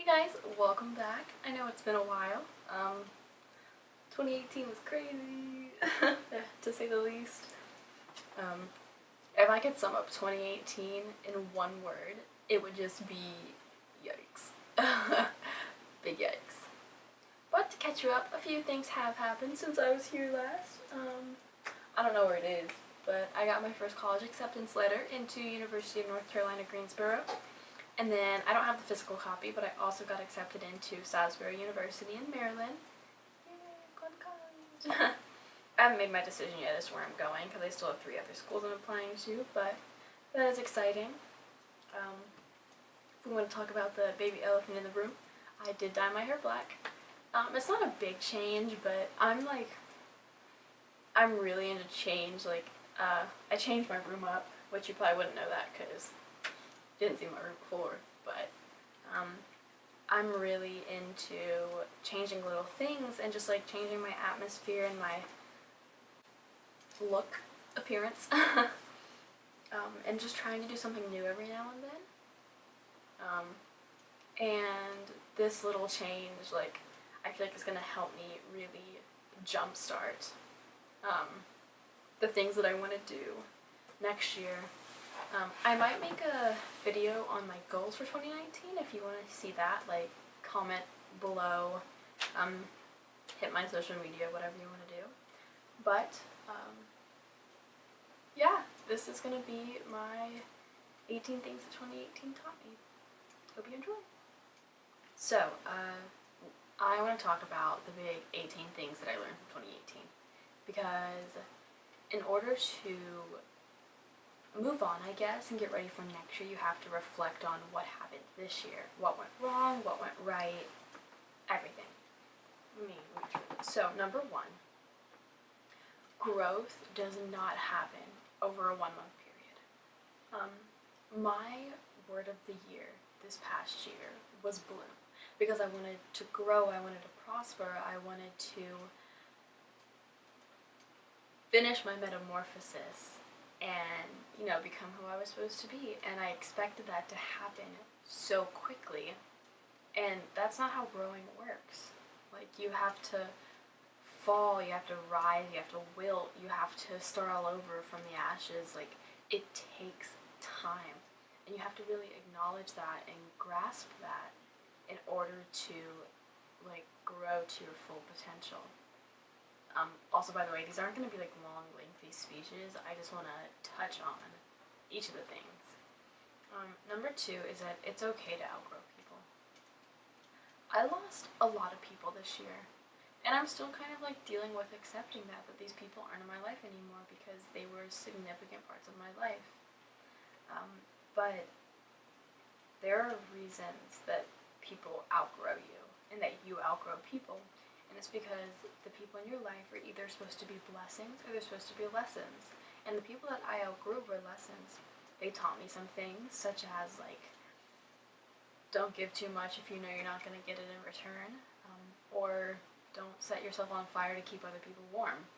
Hey guys, welcome back. I know it's been a while. 2018 was crazy, to say the least. If I could sum up 2018 in one word, it would just be yikes. Big yikes. But to catch you up, a few things have happened since I was here last. I don't know where it is, but I got my first college acceptance letter into University of North Carolina, Greensboro. And then, I don't have the physical copy, but I also got accepted into Salisbury University in Maryland. Yay, go to college! I haven't made my decision yet as to where I'm going, because I still have 3 other schools I'm applying to, but that is exciting. If we want to talk about the baby elephant in the room, I did dye my hair black. It's not a big change, but I'm really into change. I changed my room up, which you probably wouldn't know that, because didn't see my room before, but I'm really into changing little things and just changing my atmosphere and my look, appearance, and just trying to do something new every now and then. And this little change, I feel like it's gonna help me really jumpstart the things that I want to do next year. I might make a video on my goals for 2019 if you want to see that. Comment below, hit my social media, whatever you want to do. But, yeah, this is going to be my 18 things that 2018 taught me. Hope you enjoy. So, I want to talk about the big 18 things that I learned from 2018. Because in order to move on, I guess, and get ready for next year, you have to reflect on what happened this year. What went wrong, what went right, everything. So, number 1, growth does not happen over a 1-month period. My word of the year this past year was bloom, because I wanted to grow, I wanted to prosper, I wanted to finish my metamorphosis and, become who I was supposed to be. And I expected that to happen so quickly. And that's not how growing works. You have to fall, you have to rise, you have to wilt, you have to start all over from the ashes. It takes time. And you have to really acknowledge that and grasp that in order to, grow to your full potential. Also, by the way, these aren't going to be long, lengthy speeches. I just want to touch on each of the things. Number 2 is that it's okay to outgrow people. I lost a lot of people this year, and I'm still kind of dealing with accepting that these people aren't in my life anymore because they were significant parts of my life. But there are reasons that people outgrow you and that you outgrow people. And it's because the people in your life are either supposed to be blessings or they're supposed to be lessons. And the people that I outgrew were lessons. They taught me some things, such as, don't give too much if you know you're not going to get it in return. Or don't set yourself on fire to keep other people warm.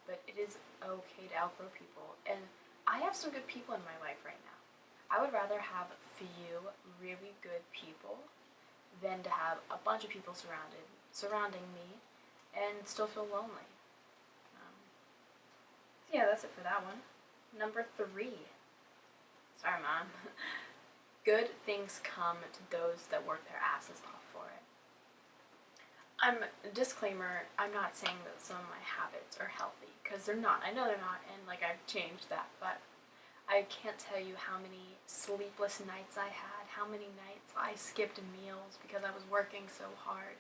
But it is okay to outgrow people. And I have some good people in my life right now. I would rather have a few really good people than to have a bunch of people surrounding me and still feel lonely. So yeah, that's it for that one. Number 3. Sorry, Mom. Good things come to those that work their asses off for it. Disclaimer, I'm not saying that some of my habits are healthy, because they're not. I know they're not, and I've changed that, but I can't tell you how many sleepless nights I had, how many nights I skipped meals because I was working so hard.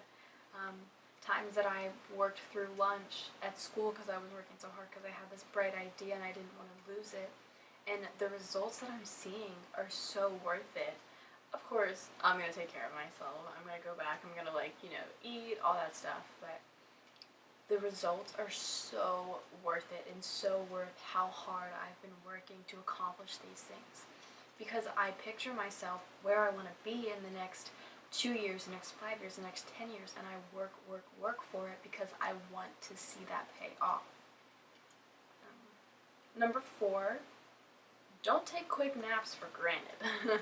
Times that I worked through lunch at school because I was working so hard because I had this bright idea and I didn't want to lose it. And the results that I'm seeing are so worth it. Of course, I'm going to take care of myself. I'm going to go back. I'm going to, eat, all that stuff. But the results are so worth it and so worth how hard I've been working to accomplish these things. Because I picture myself where I want to be in the next 2 years, the next 5 years, the next 10 years, and I work for it because I want to see that pay off. Number 4, don't take quick naps for granted.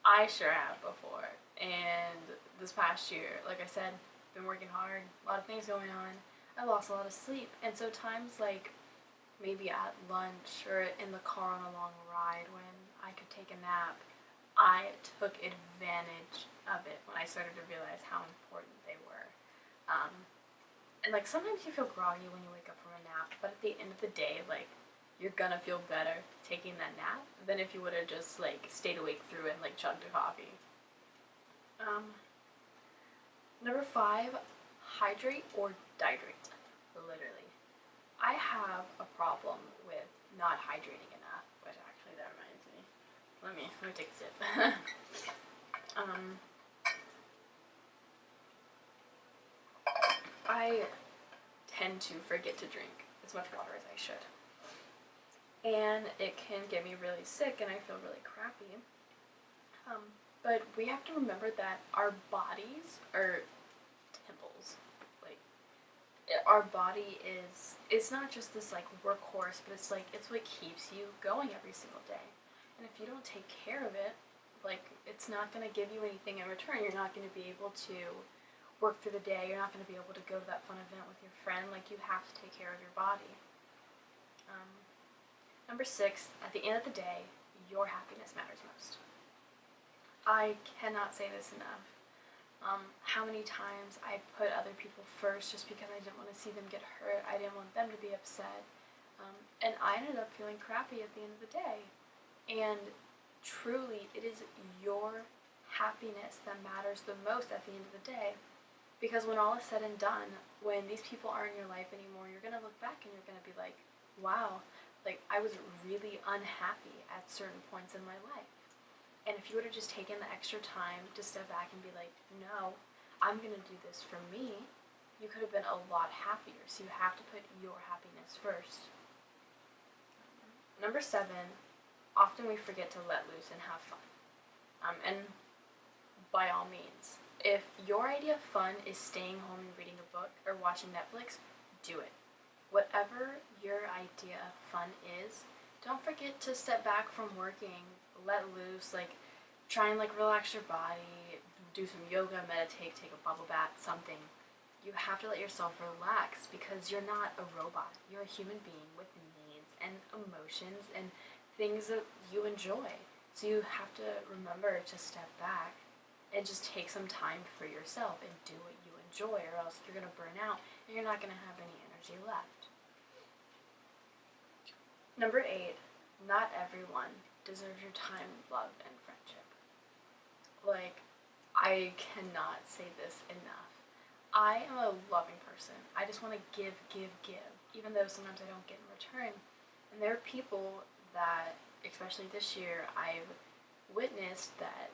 I sure have before, And this past year, like I said, been working hard, a lot of things going on. I lost a lot of sleep, and so times like maybe at lunch or in the car on a long ride when I could take a nap, I took advantage of it when I started to realize how important they were. Um, and like sometimes you feel groggy when you wake up from a nap, but at the end of the day, like you're gonna feel better taking that nap than if you would have just like stayed awake through it and like chugged a coffee. Um, Number 5, hydrate or dihydrate. Literally. I have a problem with not hydrating enough, which actually that reminds me. Let me take a sip. I tend to forget to drink as much water as I should. And it can get me really sick and I feel really crappy. But we have to remember that our bodies are temples. Like, our body is, it's not just this like workhorse, but it's what keeps you going every single day. And if you don't take care of it, like, it's not going to give you anything in return. You're not going to be able to work through the day. You're not going to be able to go to that fun event with your friend. Like, you have to take care of your body. Number 6, at the end of the day, your happiness matters most. I cannot say this enough. How many times I put other people first just because I didn't want to see them get hurt. I didn't want them to be upset. And I ended up feeling crappy at the end of the day. And truly, it is your happiness that matters the most at the end of the day. Because when all is said and done, when these people aren't in your life anymore, you're going to look back and you're going to be like, wow, like I was really unhappy at certain points in my life. And if you would have just taken the extra time to step back and be like, no, I'm going to do this for me, you could have been a lot happier. So you have to put your happiness first. Number 7, often we forget to let loose and have fun. And by all means, if your idea of fun is staying home and reading a book or watching Netflix, do it. Whatever your idea of fun is, don't forget to step back from working, let loose, like try and like relax your body, do some yoga, meditate, take a bubble bath, something. You have to let yourself relax because you're not a robot. You're a human being with needs and emotions and things that you enjoy. So you have to remember to step back and just take some time for yourself and do what you enjoy, or else you're gonna burn out and you're not gonna have any energy left. Number 8, not everyone deserves your time, love, and friendship. Like, I cannot say this enough. I am a loving person. I just want to give, even though sometimes I don't get in return. And there are people that, especially this year, I've witnessed that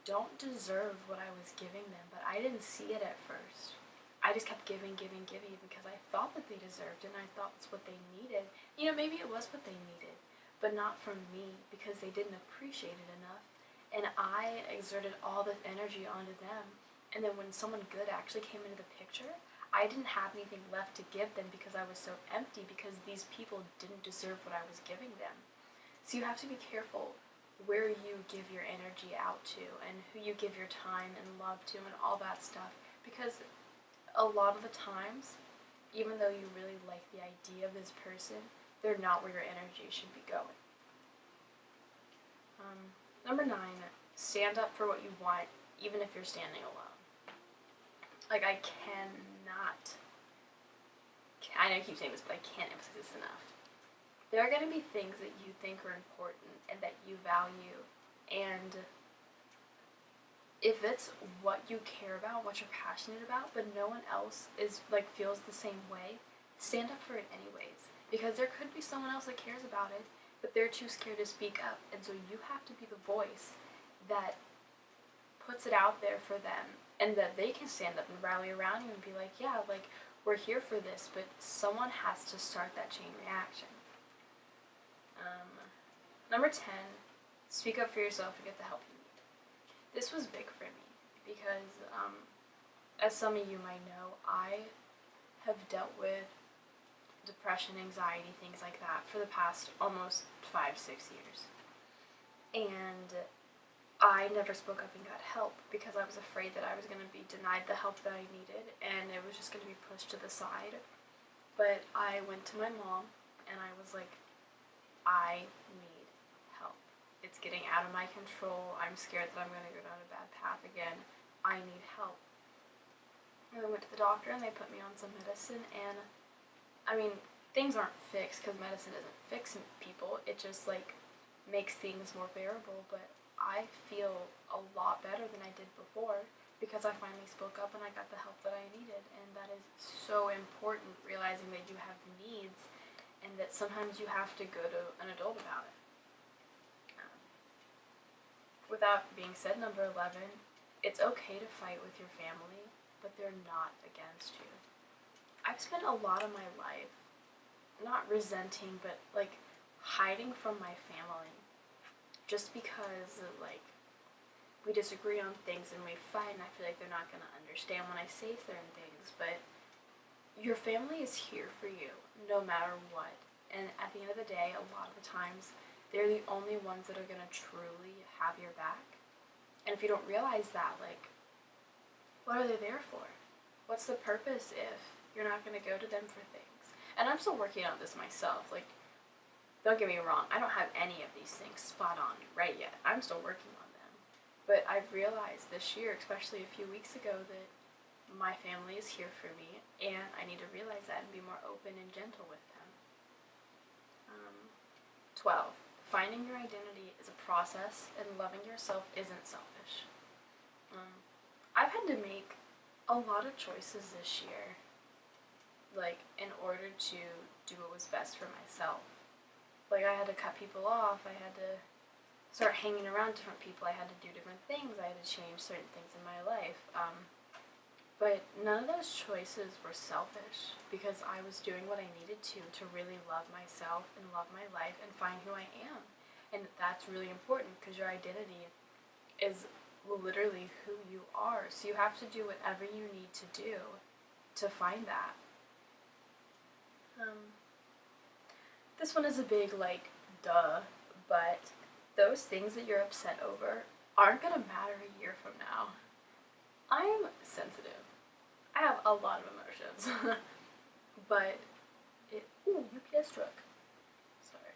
don't deserve what I was giving them, but I didn't see it at first. I just kept giving because I thought that they deserved it and I thought it's what they needed. You know, maybe it was what they needed, but not from me because they didn't appreciate it enough. And I exerted all this energy onto them. And then when someone good actually came into the picture, I didn't have anything left to give them because I was so empty because these people didn't deserve what I was giving them. So you have to be careful where you give your energy out to and who you give your time and love to and all that stuff, because a lot of the times, even though you really like the idea of this person, they're not where your energy should be going. Number 9, stand up for what you want, even if you're standing alone. Like, I know I keep saying this, but I can't emphasize this enough. There are going to be things that you think are important and that you value, and if it's what you care about, what you're passionate about, but no one else feels the same way, stand up for it anyways. Because there could be someone else that cares about it, but they're too scared to speak up. And so you have to be the voice that puts it out there for them, and that they can stand up and rally around you and be like, yeah, like, we're here for this, but someone has to start that chain reaction. Number 10, speak up for yourself and get the help you need. This was big for me because, as some of you might know, I have dealt with depression, anxiety, things like that for the past almost 5-6 years. And I never spoke up and got help because I was afraid that I was going to be denied the help that I needed and it was just going to be pushed to the side. But I went to my mom and I was like, I need help. It's getting out of my control. I'm scared that I'm going to go down a bad path again. I need help. And I went to the doctor and they put me on some medicine, and I mean, things aren't fixed because medicine doesn't fix people. It just like makes things more bearable, but I feel a lot better than I did before because I finally spoke up and I got the help that I needed, and that is so important, realizing that you have needs and that sometimes you have to go to an adult about it. With that being said, number 11, it's okay to fight with your family, but they're not against you. I've spent a lot of my life not resenting, but like hiding from my family just because like we disagree on things and we fight, and I feel like they're not going to understand when I say certain things, but your family is here for you no matter what. And at the end of the day, a lot of the times, they're the only ones that are going to truly have your back. And if you don't realize that, like, what are they there for? What's the purpose if you're not going to go to them for things? And I'm still working on this myself. Like, don't get me wrong, I don't have any of these things spot on right yet. I'm still working on them. But I've realized this year, especially a few weeks ago, that my family is here for me, and I need to realize that and be more open and gentle with them. 12. Finding your identity is a process, and loving yourself isn't selfish. I've had to make a lot of choices this year, like, in order to do what was best for myself. Like, I had to cut people off, I had to start hanging around different people, I had to do different things, I had to change certain things in my life. But none of those choices were selfish because I was doing what I needed to really love myself and love my life and find who I am. And that's really important because your identity is literally who you are. So you have to do whatever you need to do to find that. This one is a big, like, duh, but those things that you're upset over aren't going to matter a year from now. I'm sensitive. I have a lot of emotions. But UPS truck. Sorry.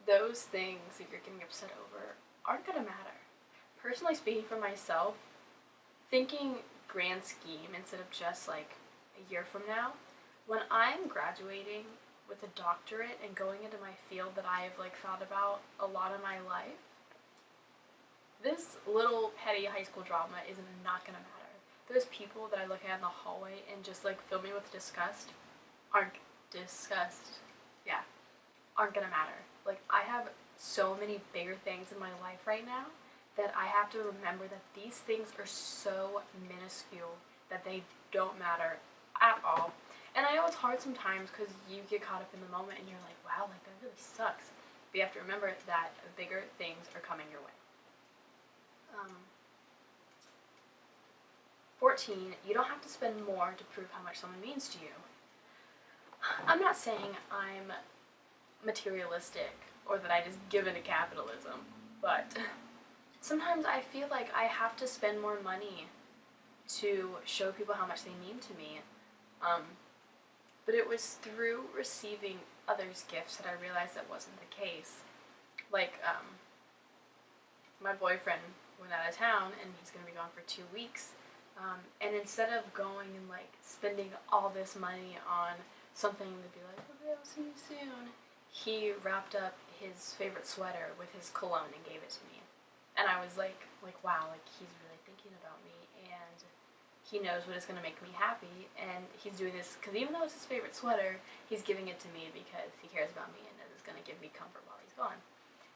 Those things that you're getting upset over aren't gonna matter. Personally speaking for myself, thinking grand scheme instead of just like a year from now, when I'm graduating with a doctorate and going into my field that I have like thought about a lot of my life, this little petty high school drama is not gonna matter. Those people that I look at in the hallway and just like fill me with disgust aren't gonna matter. Like, I have so many bigger things in my life right now that I have to remember that these things are so minuscule that they don't matter at all. And I know it's hard sometimes because you get caught up in the moment and you're like, wow, like that really sucks. But you have to remember that bigger things are coming your way. 14, you don't have to spend more to prove how much someone means to you. I'm not saying I'm materialistic or that I just give into capitalism, but sometimes I feel like I have to spend more money to show people how much they mean to me. But it was through receiving others' gifts that I realized that wasn't the case. Like, my boyfriend went out of town and he's going to be gone for 2 weeks. And instead of going and like spending all this money on something to be like, okay, I'll see you soon, he wrapped up his favorite sweater with his cologne and gave it to me. And I was like wow, like he's really thinking about me and he knows what is going to make me happy, and he's doing this because even though it's his favorite sweater, he's giving it to me because he cares about me and it's going to give me comfort while he's gone.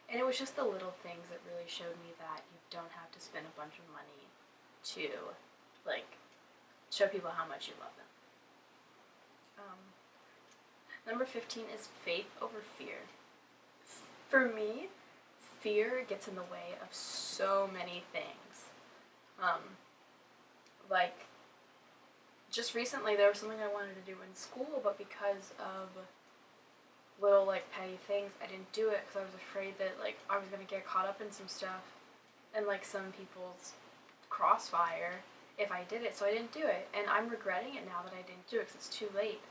And it was just the little things that really showed me that you don't have to spend a bunch of money to like show people how much you love them. Number 15 is faith over fear. For me, fear gets in the way of so many things. Like, just recently there was something I wanted to do in school, but because of little like petty things, I didn't do it because I was afraid that like I was gonna get caught up in some stuff and like some people's crossfire if I did it, so I didn't do it, and I'm regretting it now that I didn't do it because it's too late.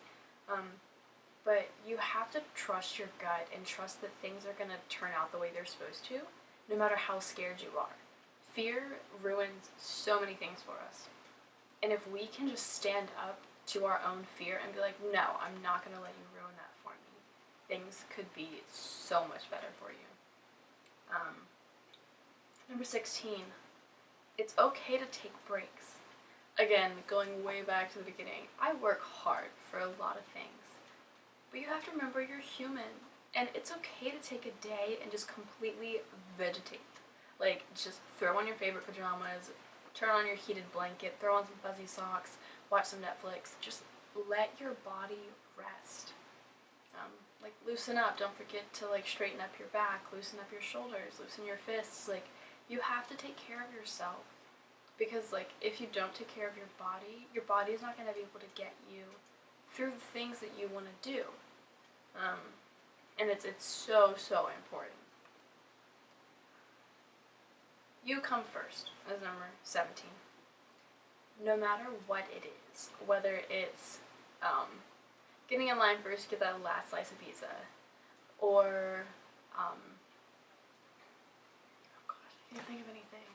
But you have to trust your gut and trust that things are gonna turn out the way they're supposed to, no matter how scared you are. Fear ruins so many things for us, and if we can just stand up to our own fear and be like, no, I'm not gonna let you ruin that for me, things could be so much better for you. Number 16, it's okay to take breaks. Again, going way back to the beginning, I work hard for a lot of things, but you have to remember you're human, and it's okay to take a day and just completely vegetate. Like, just throw on your favorite pajamas, turn on your heated blanket, throw on some fuzzy socks, watch some Netflix, just let your body rest. Like, loosen up, don't forget to like straighten up your back, loosen up your shoulders, loosen your fists. Like, you have to take care of yourself, because like if you don't take care of your body is not going to be able to get you through the things that you want to do. And it's so important. You come first as number 17. No matter what it is, whether it's getting in line first to get that last slice of pizza, or oh gosh, I can't think of anything.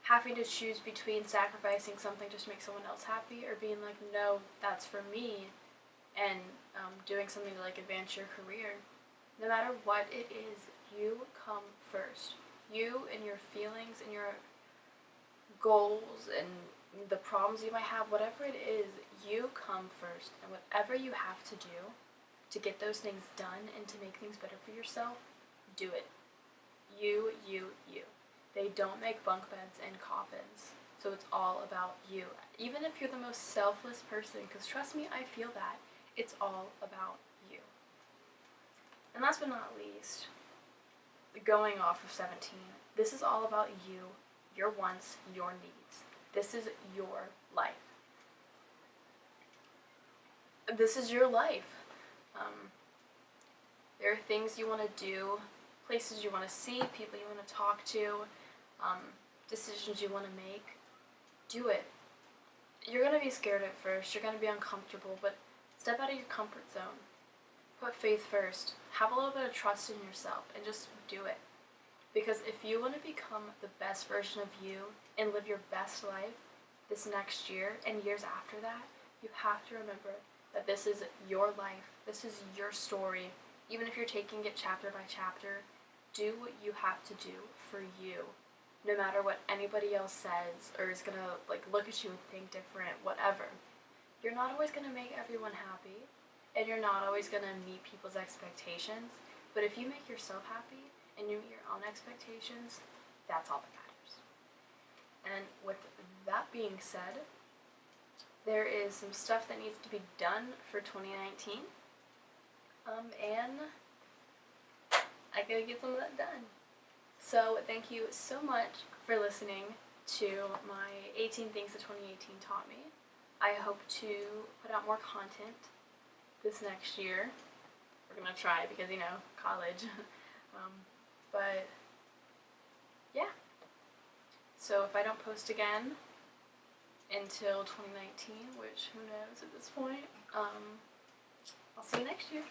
Having to choose between sacrificing something just to make someone else happy, or being like, no, that's for me, and doing something to like advance your career. No matter what it is, you come first. You and your feelings and your goals and the problems you might have, whatever it is, you come first. And whatever you have to do to get those things done and to make things better for yourself, do it. You. They don't make bunk beds and coffins, so it's all about you. Even if you're the most selfless person, because trust me, I feel that, it's all about you. And last but not least, going off of 17, this is all about you, your wants, your needs. This is your life. This is your life. There are things you want to do, places you want to see, people you want to talk to, decisions you want to make. Do it. You're going to be scared at first, you're going to be uncomfortable, but step out of your comfort zone. Put faith first. Have a little bit of trust in yourself and just do it. Because if you want to become the best version of you and live your best life this next year and years after that, you have to remember that this is your life. This is your story. Even if you're taking it chapter by chapter, do what you have to do for you. No matter what anybody else says or is gonna like look at you and think different, whatever. You're not always gonna make everyone happy, and you're not always gonna meet people's expectations, but if you make yourself happy and you meet your own expectations, that's all that matters. And with that being said, there is some stuff that needs to be done for 2019, and I gotta get some of that done. So thank you so much for listening to my 18 things that 2018 taught me. I hope to put out more content this next year. We're gonna try because, you know, college. But yeah. So if I don't post again until 2019, which who knows at this point, I'll see you next year.